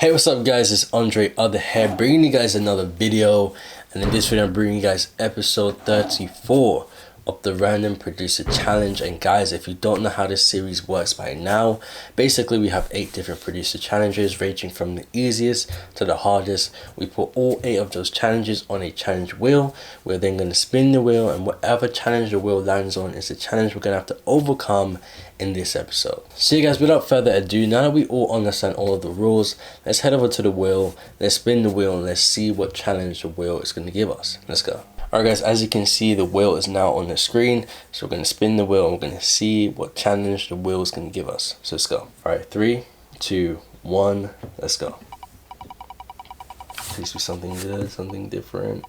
Hey, what's up guys, it's AndreOth here, bringing you guys another video. And in this video I'm bringing you guys episode 34 of the Random Producer Challenge. And guys, if you don't know how this series works by now, basically we have 8 different producer challenges ranging from the easiest to the hardest. We put all 8 of those challenges on a challenge wheel. We're then going to spin the wheel, and whatever challenge the wheel lands on is the challenge we're going to have to overcome in this episode. So you guys, without further ado, now that we all understand all of the rules, let's head over to the wheel, let's spin the wheel, and let's see what challenge the wheel is going to give us. Let's go. Alright guys, as you can see, the wheel is now on the screen, so we're going to spin the wheel and we're going to see what challenge the wheel is going to give us. So let's go. Alright, 3, 2, 1, let's go. Please be something good, something different.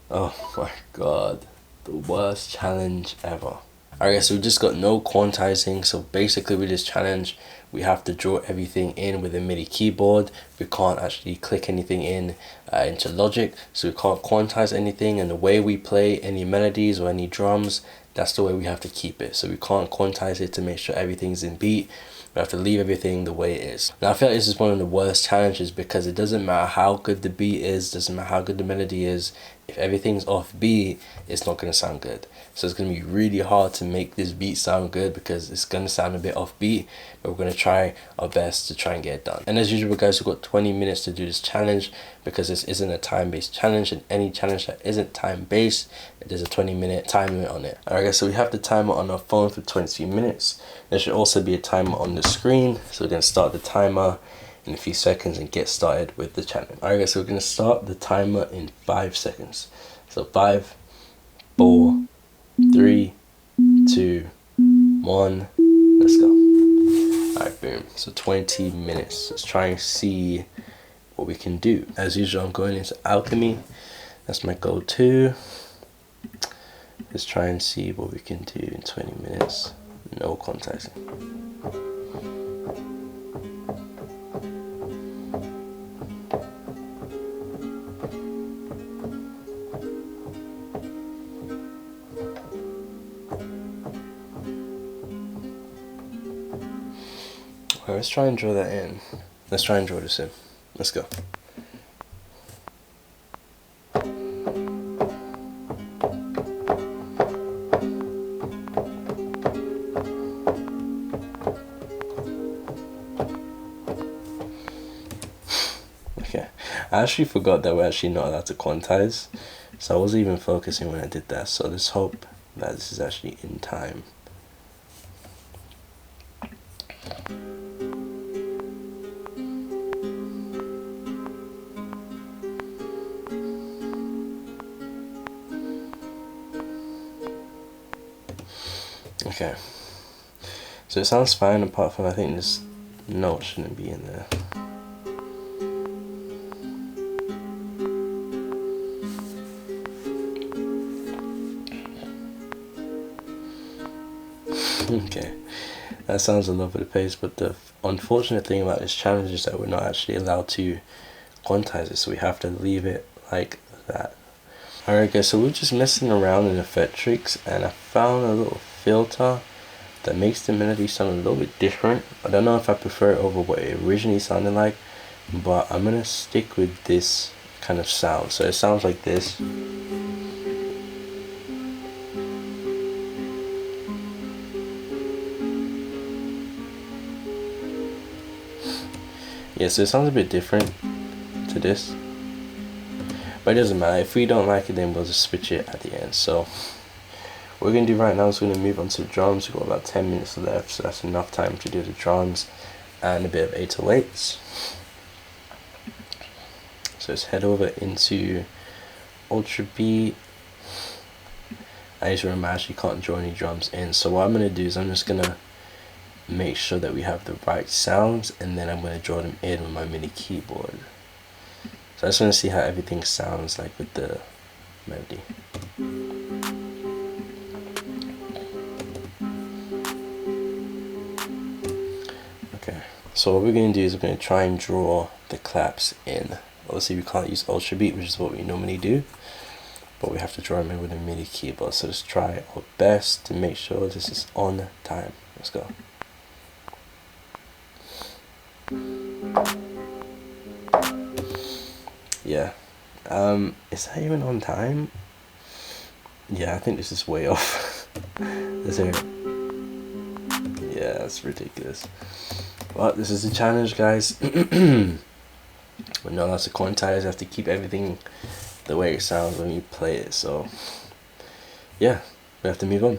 Oh my god, the worst challenge ever. Alright, so we just got no quantizing. So basically with this challenge, we have to draw everything in with a MIDI keyboard. We can't actually click anything in into Logic, so we can't quantize anything. And the way we play any melodies or any drums, that's the way we have to keep it. So we can't quantize it to make sure everything's in beat. We have to leave everything the way it is. Now I feel like this is one of the worst challenges because it doesn't matter how good the beat is, doesn't matter how good the melody is. If everything's off beat, it's not going to sound good. So it's going to be really hard to make this beat sound good because it's going to sound a bit off beat, but we're going to try our best to try and get it done. And as usual guys, we've got 20 minutes to do this challenge because this isn't a time-based challenge, and any challenge that isn't time-based, there's a 20-minute time limit on it. Alright guys, so we have the timer on our phone for 20 minutes. There should also be a timer on the screen, so we're going to start the timer in a few seconds and get started with the challenge. Alright guys, so we're going to start the timer in 5 seconds. So 5, 4, 3, 2, 1, let's go. Alright, boom. So 20 minutes. Let's try and see what we can do. As usual, I'm going into alchemy. That's my go-to. Let's try and see what we can do in 20 minutes. No quantizing. Okay, let's try and draw that in. Let's try and draw this in. Let's go. Okay, I actually forgot that we're actually not allowed to quantize, so I wasn't even focusing when I did that. So let's hope that this is actually in time. Okay, so it sounds fine apart from I think this note shouldn't be in there. Okay, that sounds all over the place, but the unfortunate thing about this challenge is that we're not actually allowed to quantize it, so we have to leave it like that. Alright guys, so we're just messing around in effect tricks, and I found a little filter that makes the melody sound a little bit different. I don't know if I prefer it over what it originally sounded like, but I'm gonna stick with this kind of sound. So it sounds like this. Yeah, so it sounds a bit different to this, but it doesn't matter. If we don't like it, then we'll just switch it at the end. So what we're going to do right now is we're going to move on to the drums. We've got about 10 minutes left, so that's enough time to do the drums and a bit of 808s. So let's head over into Ultra Beat. I just remember I actually can't draw any drums in, so what I'm going to do is I'm just going to make sure that we have the right sounds, and then I'm going to draw them in with my MIDI keyboard. So I just want to see how everything sounds like with the melody. Okay, so what we're going to do is we're going to try and draw the claps in. Obviously we can't use Ultra Beat, which is what we normally do, but we have to draw them in with a MIDI keyboard. So let's try our best to make sure this is on time. Let's go. yeah. Is that even on time? Yeah, I think this is way off. Let's hear it. Yeah, that's ridiculous. Well, this is the challenge, guys. We're not allowed to quantize. You have to keep everything the way it sounds when you play it. So yeah, we have to move on.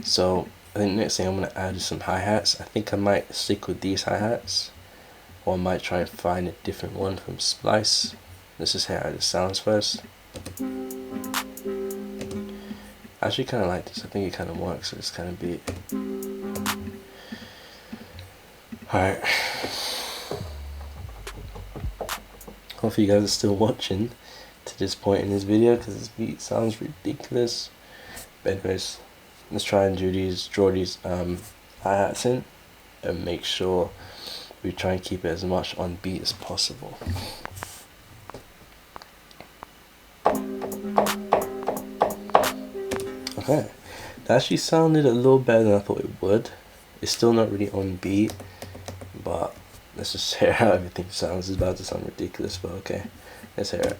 So I think next thing I'm gonna add is some hi-hats. I think I might stick with these hi-hats, or I might try and find a different one from Splice. Let's just hear how this sounds first. I actually kind of like this. I think it kind of works for this kind of beat. Alright. Hopefully you guys are still watching to this point in this video, because this beat sounds ridiculous. But anyways, let's try and draw these hi-hats in, and make sure we try and keep it as much on beat as possible. Okay, that actually sounded a little better than I thought it would. It's still not really on beat, but let's just hear how everything sounds. It's about to sound ridiculous, but okay, let's hear it.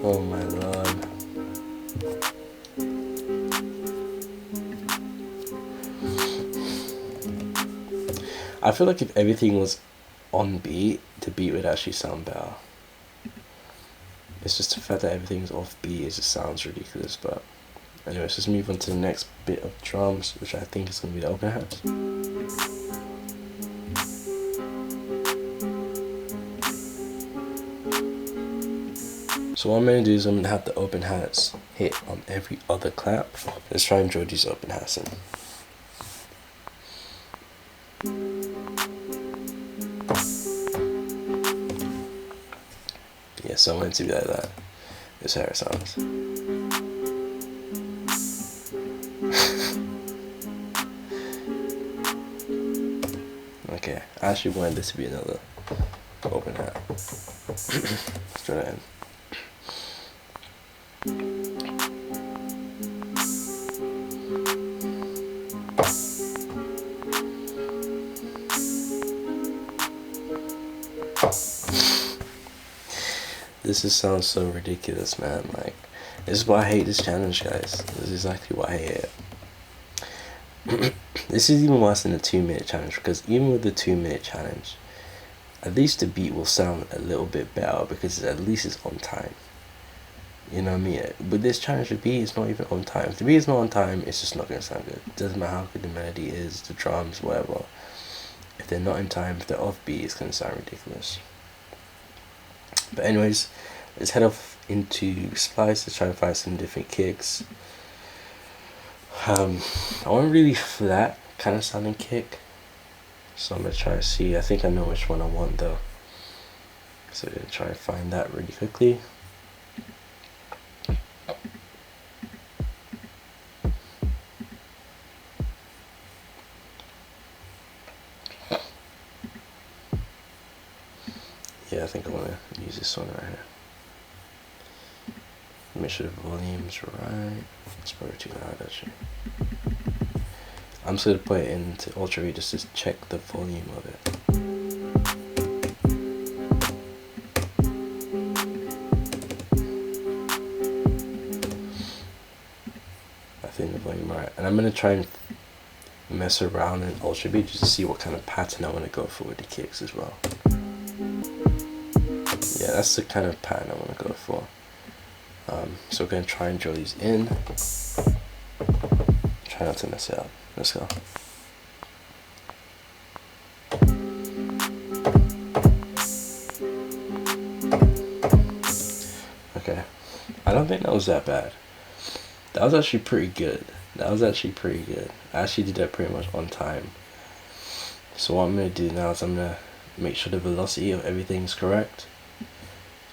Oh my lord. I feel like if everything was on beat, the beat would actually sound better. It's just the fact that everything's off beat, it just sounds ridiculous. But anyways, let's move on to the next bit of drums, which I think is going to be the open hats. So what I'm going to do is I'm going to have the open hats hit on every other clap. Let's try and draw these open hats in. Yeah, so I'm going to do like that. This is how it sounds. Okay, I actually wanted this to be another open hat. Let's try that in. This just sounds so ridiculous, man. Like, this is why I hate this challenge, guys. This is exactly why I hate it. This is even worse than the 2-minute challenge, because even with the 2-minute challenge, at least the beat will sound a little bit better, because at least it's on time. You know what I mean? With this challenge, the beat is not even on time. If the beat is not on time, it's just not going to sound good. It doesn't matter how good the melody is, the drums, whatever. If they're not in time, if they're off beat, it's going to sound ridiculous. But anyways, let's head off into Splice to try and find some different kicks. I want a really flat kind of sounding kick, so I'm going to try to see. I think I know which one I want though, so I'm going to try and find that really quickly. Yeah, I think I want to use this one right here. Make sure the volume's right. It's probably too loud actually. I'm just going to put it into Ultra V just to check the volume of it. I think the volume right. And I'm going to try and mess around in Ultra V just to see what kind of pattern I want to go for with the kicks as well. Yeah, that's the kind of pattern I want to go for. So we're going to try and draw these in. Try not to mess it up. Let's go. Okay. I don't think that was that bad. That was actually pretty good. I actually did that pretty much on time. So what I'm going to do now is I'm going to make sure the velocity of everything's correct,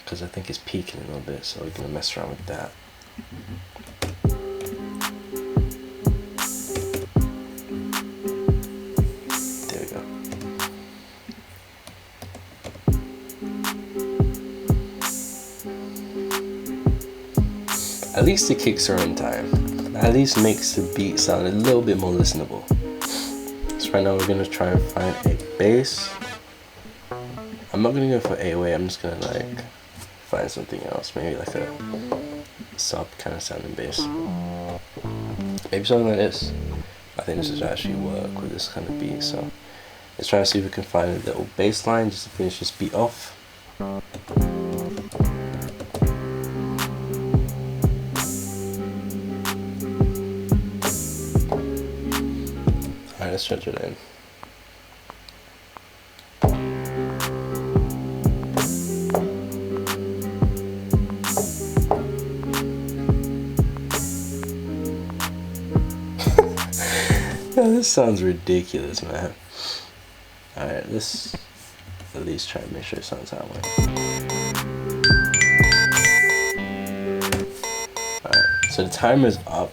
because I think it's peaking a little bit, so we're going to mess around with that. There we go. At least the kicks are in time. At least makes the beat sound a little bit more listenable. right now we're gonna try and find a bass. I'm not gonna go for 808, I'm just gonna like find something else, maybe like a sub kind of sounding bass. Maybe something like this. I think this would actually work with this kind of beat, so let's try and see if we can find a little bass line just to finish this beat off. Alright, let's stretch it in. Yeah, this sounds ridiculous, man. Alright, let's at least try and make sure it sounds that way. Alright, so the timer's up.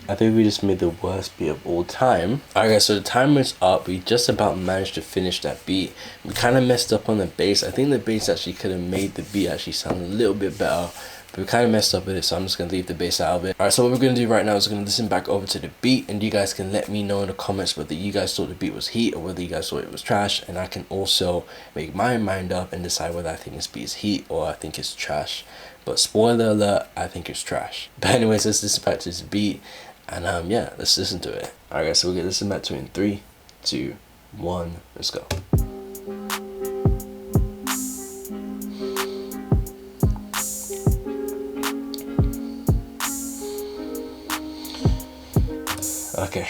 I think we just made the worst beat of all time. Alright guys, so the timer's up. We just about managed to finish that beat. We kind of messed up on the bass. I think the bass actually could have made the beat actually sound a little bit better. But we kind of messed up with it, so I'm just going to leave the bass out of it. Alright, so what we're going to do right now is we're going to listen back over to the beat. And you guys can let me know in the comments whether you guys thought the beat was heat or whether you guys thought it was trash. And I can also make my mind up and decide whether I think this beat is heat or I think it's trash. But spoiler alert, I think it's trash. But anyways, let's listen back to this beat. And yeah, let's listen to it. Alright guys, so we're going to listen back to it in 3, 2, 1, let's go. Okay,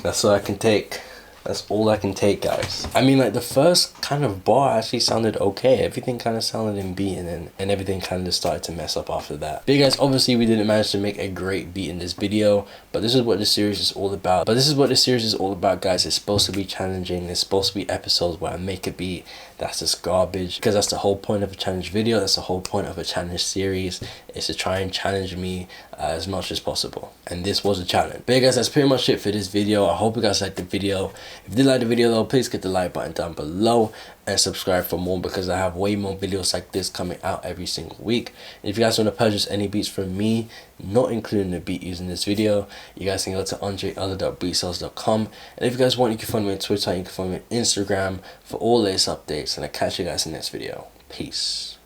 that's all I can take. That's all I can take, guys. I mean, like, the first kind of bar actually sounded okay. Everything kind of sounded in beat, and everything kind of just started to mess up after that. But guys, obviously we didn't manage to make a great beat in this video, but this is what this series is all about. Guys. It's supposed to be challenging. It's supposed to be episodes where I make a beat that's just garbage, because that's the whole point of a challenge video. That's the whole point of a challenge series, is to try and challenge me as much as possible, and this was a challenge. But yeah, guys, that's pretty much it for this video. I hope you guys liked the video. If you did like the video though, please hit the like button down below and subscribe for more, because I have way more videos like this coming out every single week. And if you guys want to purchase any beats from me, not including the beat used in this video, you guys can go to andre.brysons.com. And if you guys want, you can find me on Twitter, you can find me on Instagram for all latest updates, and I'll catch you guys in the next video. Peace.